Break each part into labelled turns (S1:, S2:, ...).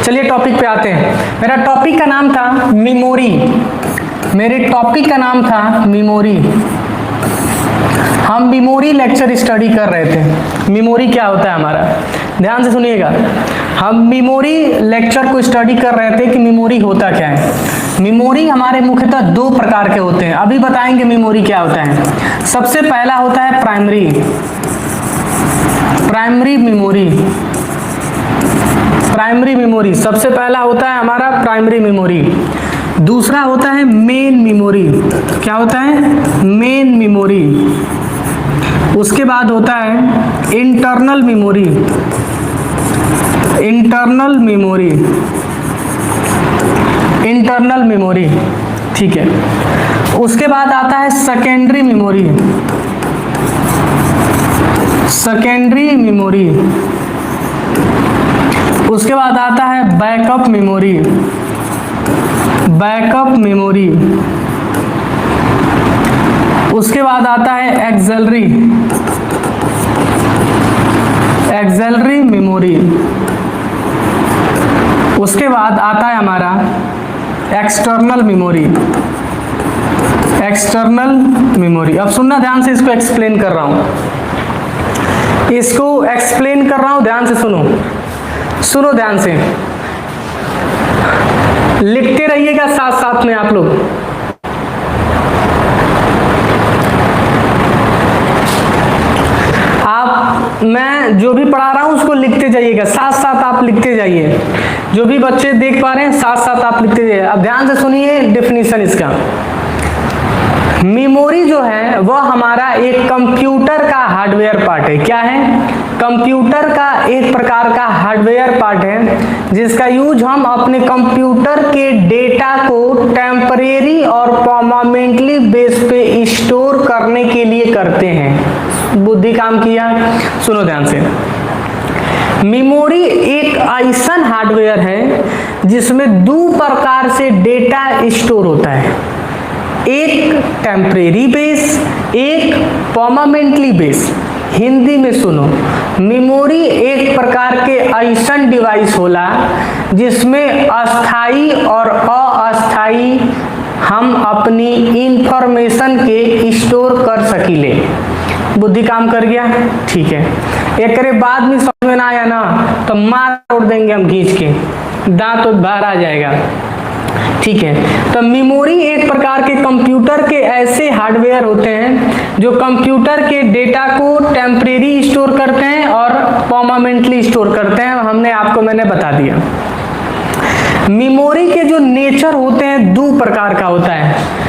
S1: चलिए टॉपिक पे आते हैं। मेरा टॉपिक का नाम था मेमोरी। मेरे टॉपिक का नाम था मेमोरी। हम मेमोरी लेक्चर स्टडी कर रहे थे। मेमोरी क्या होता है हमारा, ध्यान से सुनिएगा। हम मेमोरी लेक्चर को स्टडी कर रहे थे कि मेमोरी होता क्या है। मेमोरी हमारे मुख्यतः दो प्रकार के होते हैं, अभी बताएंगे मेमोरी क्या होता है। सबसे पहला होता है प्राइमरी मेमोरी। प्राइमरी मेमोरी सबसे पहला होता है हमारा प्राइमरी मेमोरी। दूसरा होता है मेन मेमोरी। क्या होता है? Main memory. उसके बाद होता है internal memory. Internal memory, internal memory, ठीक है। उसके बाद आता है सेकेंडरी मेमोरी। Secondary memory. उसके बाद आता है बैकअप मेमोरी। Backup memory. उसके बाद आता है एक्सेलरी। Auxiliary memory. उसके बाद आता है हमारा एक्सटर्नल मेमोरी। External memory. अब सुनना ध्यान से, इसको एक्सप्लेन कर रहा हूं। इसको एक्सप्लेन कर रहा हूं, ध्यान से सुनो। सुनो ध्यान से, लिखते रहिएगा साथ साथ में आप लोग। मैं जो भी पढ़ा रहा हूं उसको लिखते जाइएगा, साथ साथ आप लिखते जाइए। जो भी बच्चे देख पा रहे हैं साथ साथ आप लिखते जाइए। अब ध्यान से सुनिए डेफिनेशन इसका। मेमोरी जो है वह हमारा एक कंप्यूटर का हार्डवेयर पार्ट है। क्या है? कंप्यूटर का एक प्रकार का हार्डवेयर पार्ट है जिसका यूज हम अपने कंप्यूटर के डेटा को टेम्परेरी और परमानेंटली बेस पे स्टोर करने के लिए करते हैं। बुद्धि काम किया? सुनो ध्यान से। मेमोरी एक ऐसा हार्डवेयर है जिसमें दो प्रकार से डेटा स्टोर होता है, एक टेम्परेरी बेस, एक परमानेंटली बेस। हिंदी में सुनो, मेमोरी एक प्रकार के ऐसा डिवाइस होला जिसमें अस्थाई और अस्थाई हम अपनी इंफॉर्मेशन के स्टोर कर सकीले। बुद्धि काम कर गया? ठीक है। एक करे बाद में समझ में ना आया ना तो मार तोड़ देंगे हम खींच के, दांत तो बाहर आ जाएगा। ठीक है। तो मेमोरी एक प्रकार के कंप्यूटर के ऐसे हार्डवेयर होते हैं जो कंप्यूटर के डेटा को टेम्परेरी स्टोर करते हैं और परमानेंटली स्टोर करते हैं। मैंने बता दिया। मेमोरी के जो नेचर होते हैं दो प्रकार का होता है।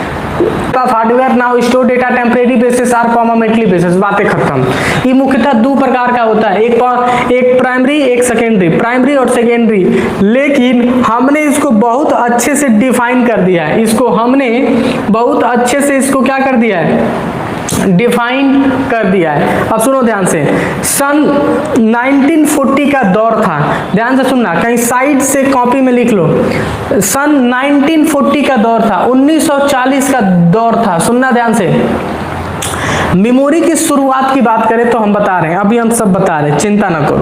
S1: Hardware now store data temporary basis और परमानेंटली बेसिस। बातें खत्म। ये मुख्यतः दो प्रकार का होता है, एक प्राइमरी एक सेकेंडरी। प्राइमरी और सेकेंडरी, लेकिन हमने इसको बहुत अच्छे से डिफाइन कर दिया है। इसको हमने बहुत अच्छे से इसको क्या कर दिया है? डिफाइन कर दिया है। अब सुनो ध्यान से। सन 1940 का दौर था, ध्यान से सुनना, कहीं साइड से कॉपी में लिख लो। सन 1940 का दौर था, 1940 का दौर था। सुनना ध्यान से। मेमोरी की शुरुआत की बात करें तो हम बता रहे हैं, अभी हम सब बता रहे हैं, चिंता ना करो।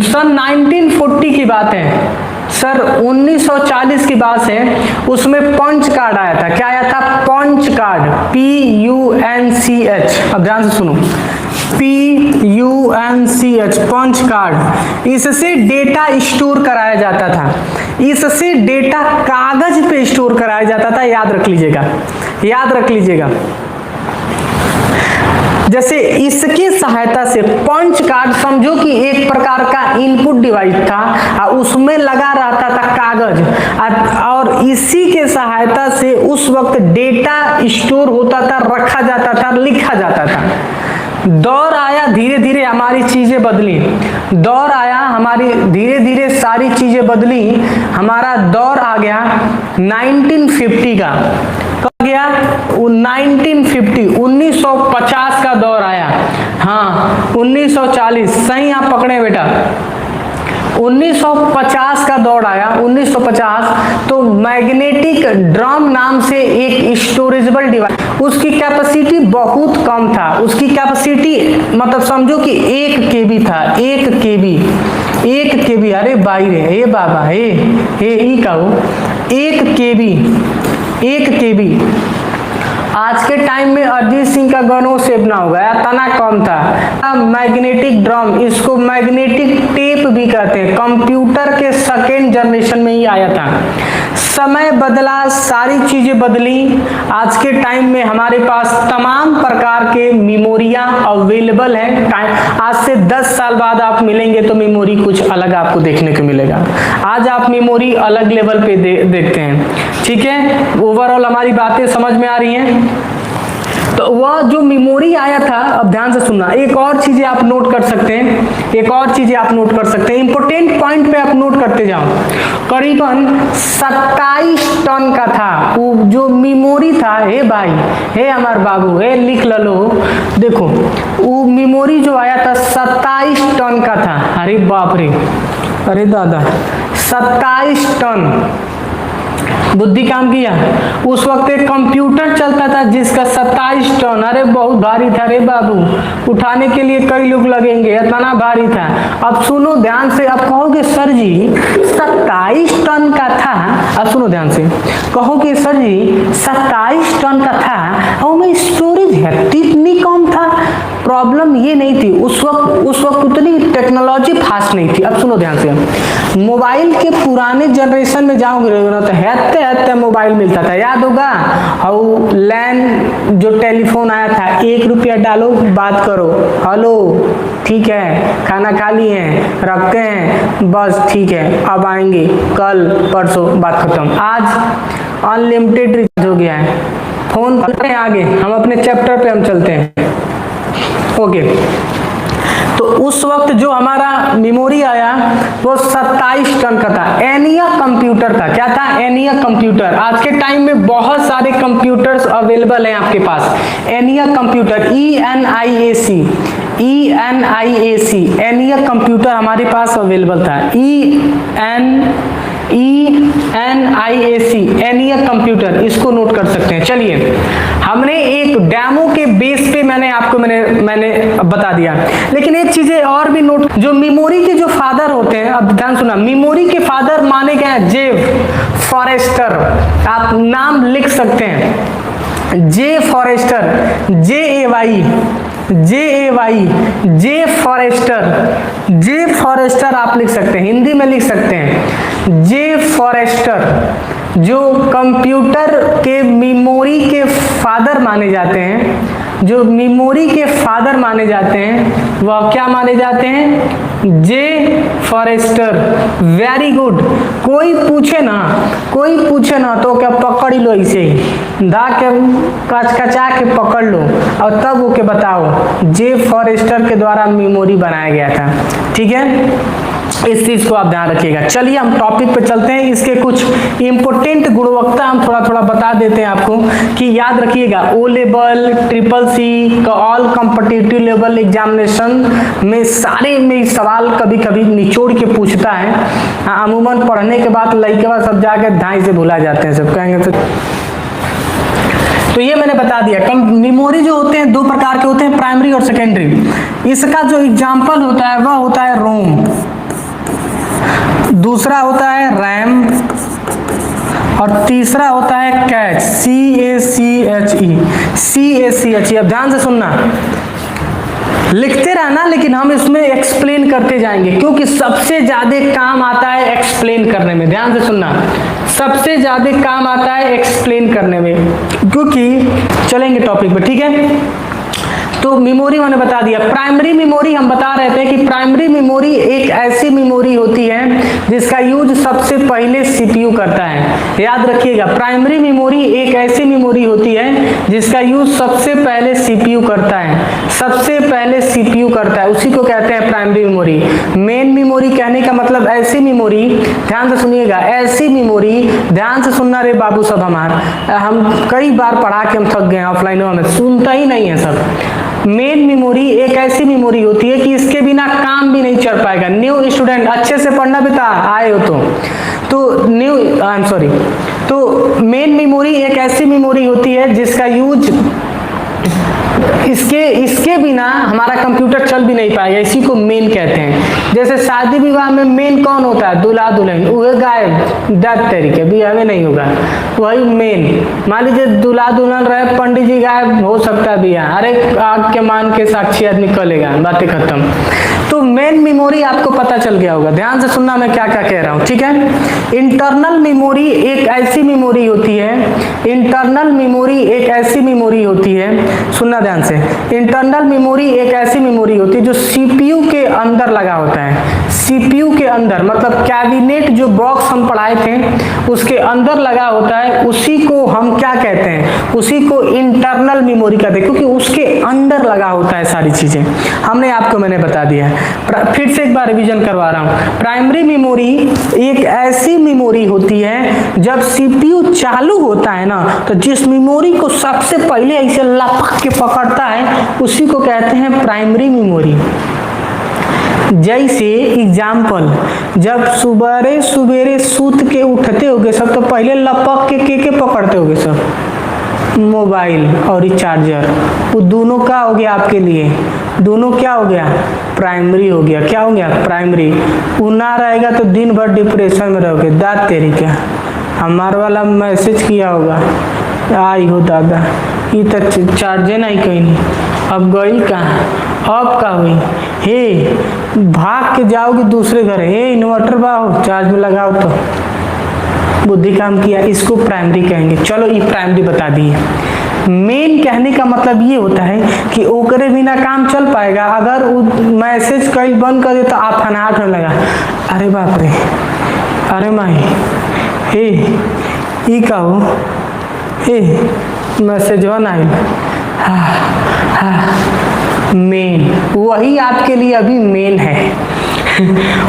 S1: सन 1940 की बात है सर, 1940 की बात है। उसमें पंच कार्ड आया था। क्या आया था? Punch card, PUNCH। अब ध्यान से सुनो, PUNCH, पंच कार्ड। इससे डेटा स्टोर कराया जाता था। इससे डेटा कागज पे स्टोर कराया जाता था। याद रख लीजिएगा, याद रख लीजिएगा। जैसे इसकी सहायता से पंच कार्ड समझो कि एक प्रकार का इनपुट डिवाइस था, उसमें लगा रहता था कागज, और इसी के सहायता से उस वक्त डेटा स्टोर होता था, रखा जाता था, लिखा जाता था। दौर आया, धीरे धीरे हमारी चीजें बदली। दौर आया, हमारी धीरे धीरे सारी चीजें बदली। हमारा दौर आ गया 1950 का। कब गया? 1950 का दौर आया। हाँ, 1940 सही आप पकड़े बेटा। 1950 का दौर आया। 1950 तो मैग्नेटिक ड्रम नाम से एक स्टोरेजेबल डिवाइस, उसकी कैपेसिटी बहुत कम था। उसकी कैपेसिटी मतलब समझो कि 1 KB था। 1 KB केबी, अरे भाई रे, हे बाबा, हे ई का हो 1 केबी। आज के टाइम में अरिजीत सिंह का गानों सेव ना होगा, तना कम था। मैग्नेटिक ड्रम, इसको मैग्नेटिक टेप भी कहते हैं, कंप्यूटर के सेकेंड जनरेशन में ही आया था। समय बदला, सारी चीजें बदली। आज के टाइम में हमारे पास तमाम प्रकार के मेमोरियां अवेलेबल है। आज से 10 साल बाद आप मिलेंगे तो मेमोरी कुछ अलग आपको देखने को मिलेगा। आज आप मेमोरी अलग लेवल पे देखते हैं, ठीक है। ओवरऑल हमारी बातें समझ में आ रही हैं। तो वह जो मेमोरी आया था, अब ध्यान से सुनना, एक और चीजें आप नोट कर सकते हैं, इंपोर्टेंट पॉइंट पे आप नोट करते जाओ। करीबन 27 टन का था वो जो मेमोरी था। हे भाई, हे हमार बाबू, हे लिख लो, देखो वो मेमोरी जो आया था 27 टन का था। अरे बाप रे, अरे दादा, 27 टन बुद्धि काम किया। उस वक्त एक कंप्यूटर चलता था जिसका 27 टन, अरे बहुत भारी था रे बाबू, उठाने के लिए कई लोग लगेंगे, इतना भारी था। अब सुनो ध्यान से, आप कहोगे सर जी 27 टन का था, अब सुनो ध्यान से, कहोगे सर जी 27 टन का था और में स्टोरेज है इतनी कम था। प्रॉब्लम ये नहीं थी, उस वक्त उतनी टेक्नोलॉजी फास्ट नहीं थी। अब सुनो ध्यान से, मोबाइल के पुराने जनरेशन में जाओगे तो हेते मोबाइल मिलता था, याद होगा। और लैंड जो टेलीफोन आया था, 1 रुपया डालो बात करो, हेलो ठीक है, खाना खा लिए हैं, रखते हैं, बस ठीक है, अब आएंगे कल परसों, बात खत्म। आज अनलिमिटेड रिचार्ज हो गया है, फोन पर आगे हम अपने चैप्टर पे हम चलते हैं। ओके, तो उस वक्त जो हमारा मेमोरी आया वो 27 टन का था। ENIAC कंप्यूटर था। क्या था? ENIAC computer. आज के टाइम में बहुत सारे कंप्यूटर्स अवेलेबल हैं आपके पास। ENIAC कंप्यूटर, ENIAC कंप्यूटर हमारे पास अवेलेबल था। ENIAC कंप्यूटर, इसको नोट कर सकते हैं। चलिए, हमने एक डेमो के बेस पे मैंने बता दिया, लेकिन एक चीजें और भी नोट, जो मेमोरी के जो फादर होते हैं, अब ध्यान सुना, मेमोरी के फादर माने गए हैं जेफ फॉरेस्टर। आप नाम लिख सकते हैं, जे फॉरेस्टर, जे फॉरेस्टर आप लिख सकते हैं, हिंदी में लिख सकते हैं। जे फॉरेस्टर जो कंप्यूटर के मेमोरी के फादर माने जाते हैं, वह क्या माने जाते हैं? जे फॉरेस्टर। Very good. कोई पूछे ना तो क्या पकड़ लो, ऐसे ही धा के कचकचा के पकड़ लो और तब वो के बताओ जे फॉरेस्टर के द्वारा मेमोरी बनाया गया था। ठीक है, इस चीज को आप ध्यान रखिएगा। चलिए हम टॉपिक पे चलते हैं। इसके कुछ इंपोर्टेंट गुणवत्ता हम थोड़ा बता देते हैं आपको कि याद रखिएगा। O level, CCC, all competitive level examination में सारे में सवाल कभी निचोड़ के पूछता है। अमूमन पढ़ने के बाद लड़के सब जाके ढाई से भुला जाते हैं, सब कहेंगे तो ये मैंने बता दिया। मेमोरी जो होते हैं 2 प्रकार के होते हैं, प्राइमरी और सेकेंडरी। इसका जो एग्जाम्पल होता है वह होता है रोम, दूसरा होता है रैम और तीसरा होता है कैच, CACHE। अब ध्यान से सुनना, लिखते रहना, लेकिन हम इसमें एक्सप्लेन करते जाएंगे क्योंकि सबसे ज्यादा काम आता है एक्सप्लेन करने में। ध्यान से सुनना, सबसे ज्यादा काम आता है एक्सप्लेन करने में, क्योंकि चलेंगे टॉपिक पे। ठीक है, तो मेमोरी मैंने बता दिया। प्राइमरी मेमोरी हम बता रहे थे कि प्राइमरी मेमोरी एक ऐसी मेमोरी होती है जिसका यूज सबसे पहले सीपीयू करता है। याद रखिएगा, प्राइमरी मेमोरी एक ऐसी मेमोरी होती है जिसका यूज सबसे पहले सीपीयू करता है, उसी को कहते हैं प्राइमरी मेमोरी। मेन मेमोरी कहने का मतलब ऐसी मेमोरी, ध्यान से सुनिएगा, ऐसी मेमोरी, ध्यान से सुनना रे बाबू सब, हम कई बार पढ़ा के हम थक गए हैं, ऑफलाइन में सुनता ही नहीं है सब। मेन मेमोरी एक ऐसी मेमोरी होती है कि इसके बिना काम भी नहीं चल पाएगा। न्यू स्टूडेंट अच्छे से पढ़ना बेटा, आए हो तो मेन मेमोरी एक ऐसी मेमोरी होती है जिसका यूज इसके बिना हमारा कंप्यूटर चल भी नहीं पाएगा, इसी को मेन कहते हैं। जैसे शादी विवाह में मेन कौन होता है? दूल्हा दुल्हन, वह गायब दैट तरीके भी हमें नहीं होगा, वही मेन। मान लीजिए दूल्हा दुल्हन रहे, पंडित जी गायब, हो सकता है भी अरे आग के मान के साक्षी आदमी निकलेगा, बातें खत्म। तो मेन मेमोरी आपको पता चल गया होगा। ध्यान से सुनना मैं क्या क्या कह रहा हूं, ठीक है। इंटरनल मेमोरी एक ऐसी मेमोरी होती है, इंटरनल मेमोरी एक ऐसी मेमोरी होती है, सुनना ध्यान से। इंटरनल मेमोरी एक ऐसी मेमोरी होती है जो सीपीयू के अंदर लगा होता है। सीपीयू के अंदर मतलब कैबिनेट जो बॉक्स हम पढ़ाए थे उसके अंदर लगा होता है, उसी को हम क्या कहते हैं? उसी को इंटरनल मेमोरी कहते हैं, क्योंकि उसके अंदर लगा होता है सारी चीजें। हमने आपको मैंने बता दिया है, फिर से एक बार रिवीजन करवा रहा हूं। प्राइमरी मेमोरी एक ऐसी मेमोरी होती है जब सीपीयू चालू होता है ना, तो जिस मेमोरी को सबसे पहले ऐसे लपक के पकड़ता है उसी को कहते हैं प्राइमरी मेमोरी। जैसे एग्जाम्पल, जब सुबह सवेरे सूत के उठते होगे सब, तो पहले लपक के पकड़ते होगे सब? मोबाइल और चार्जर। वो दोनों क्या हो गया आपके लिए? दोनों क्या हो गया? प्राइमरी हो गया। क्या हो गया? प्राइमरी। वो ना रहेगा तो दिन भर डिप्रेशन में रहोगे। दाद तेरी क्या, हमारे वाला मैसेज किया होगा, आई हो दादा ये तो चार्जे नहीं कहीं नहीं, अब गई कहाँ, अब का हुई? हे भाग के जाओगे दूसरे घर, हे इन्वर्टर बाहो चार्ज में लगाओ, तो बुद्धि काम किया, इसको प्राइमरी कहेंगे। चलो ये प्राइमरी बता दिए। मेन कहने का मतलब ये होता है कि ओकरे बिना काम चल पाएगा। अगर मैसेज कल बंद कर दे तो आप फनाहट होने लगा, अरे बाप रे, अरे माई, हे ई का हो, हे मैसेज हो ना, मेन वही आपके लिए अभी मेन है।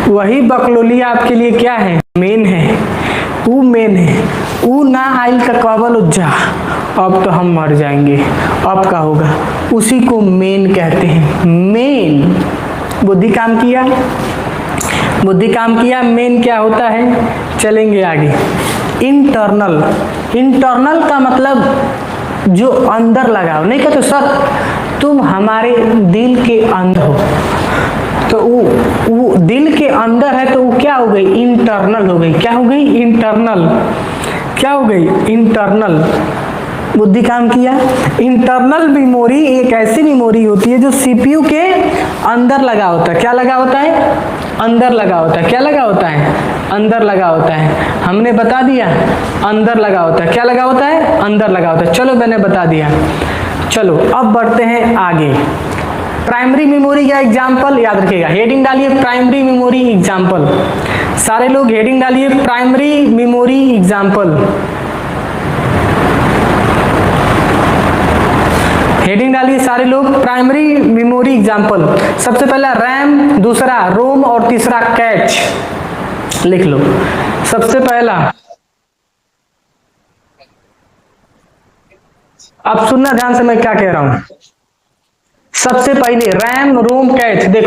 S1: वही बकलोलिया आपके लिए क्या है? मेन है। वो मेन है। वो ना आइल का कबल उज्जा, अब तो हम मर जाएंगे, अब का होगा? उसी को मेन कहते हैं। मेन बुद्धि काम किया, बुद्धि काम किया। मेन क्या होता है? चलेंगे आगे। इंटरनल, इंटरनल का मतलब जो अंदर लगा हो। नहीं कहते सर तुम हमारे दिल के अंदर हो, तो वो दिल के अंदर है तो वो क्या हो गई? इंटरनल हो गई। क्या हो गई? इंटरनल। क्या हो गई? इंटरनल। बुद्धि काम किया। इंटरनल मेमोरी एक ऐसी मेमोरी होती है जो सीपीयू के अंदर लगा होता है। क्या लगा होता है? अंदर लगा होता है। क्या लगा होता है? अंदर लगा होता है। हमने बता दिया, अंदर लगा होता है। क्या लगा होता है? अंदर लगा होता है। चलो मैंने बता दिया। चलो अब बढ़ते हैं आगे। प्राइमरी मेमोरी का एग्जाम्पल याद रखिएगा, हेडिंग डालिए प्राइमरी मेमोरी एग्जाम्पल। सारे लोग हेडिंग डालिए प्राइमरी मेमोरी एग्जाम्पल। हेडिंग डालिए सारे लोग प्राइमरी मेमोरी एग्जाम्पल। सबसे पहला रैम, दूसरा रोम और तीसरा कैच। लिख लो। सबसे पहला, अब सुनना ध्यान से मैं क्या कह रहा हूं। सबसे पहले रैम रोम कैच। देखो